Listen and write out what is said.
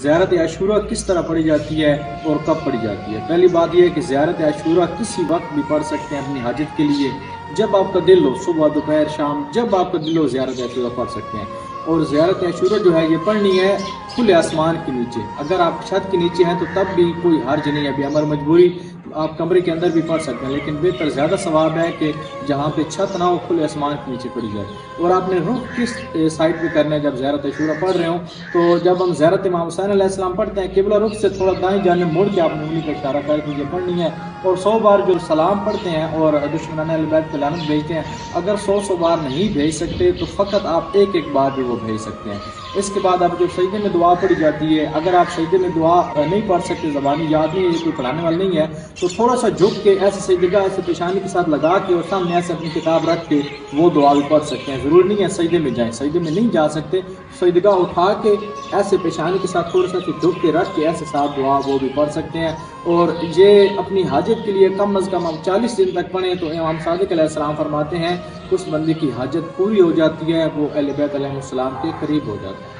زیارت عاشورہ کس طرح پڑھی جاتی ہے اور کب پڑھی جاتی ہے؟ پہلی بات یہ ہے کہ زیارت عاشورہ کسی وقت بھی پڑھ سکتے ہیں اپنی حاجت کے لیے، جب آپ کا دل ہو، صبح دوپہر شام، جب آپ کا دل ہو زیارت عاشورہ پڑھ سکتے ہیں۔ اور زیارت عاشورہ جو ہے یہ پڑھنی ہے کھلے آسمان کے نیچے، اگر آپ چھت کے نیچے ہیں تو تب بھی کوئی حرج نہیں ہے، ابھی امر مجبوری آپ کمرے کے اندر بھی پڑھ سکتے ہیں، لیکن بہتر زیادہ ثواب ہے کہ جہاں پہ چھت نہ ہو کھلے آسمان کے نیچے پڑھی جائے۔ اور آپ نے رخ کس سائڈ پہ کرنا ہے جب زیارت عاشورہ پڑھ رہے ہوں؟ تو جب ہم زیارت امام حسین علیہ السلام پڑھتے ہیں، قبلہ رخ سے تھوڑا دائیں جانب مڑ کے آپ نے انگلی کا اشارہ کر کے یہ پڑھنی ہے۔ اور 100 بار جو سلام پڑھتے ہیں اور دشمنان اہل بیت پہ لعنت بھیجتے ہیں، اگر 100 بار نہیں بھیج سکتے تو فقط آپ ایک بار بھی وہ بھیج سکتے ہیں۔ اس کے بعد اب جو سجدے میں دعا پڑھی جاتی ہے، اگر آپ سجدے میں دعا نہیں پڑھ سکتے، زبانی یاد نہیں ہے، کوئی پڑھانے والا نہیں ہے، تو تھوڑا سا جھک کے ایسے سجدہ ایسے پیشانی کے ساتھ لگا کے اور سامنے ایسے اپنی کتاب رکھ کے وہ دعا بھی پڑھ سکتے ہیں۔ ضروری نہیں ہے سجدے میں جائیں، سجدے میں نہیں جا سکتے، سجدہ اٹھا کے ایسے پیشانی کے ساتھ تھوڑا سا جھک کے رکھ کے ایسے ساتھ دعا وہ بھی پڑھ سکتے ہیں۔ اور یہ اپنی حاجت کے لیے کم از کم ہم 40 دن تک پڑھیں تو امام صادق علیہ السلام فرماتے ہیں اس بندے کی حاجت پوری ہو جاتی ہے، وہ اہل بیت علیہ السلام کے قریب ہو جاتا ہے۔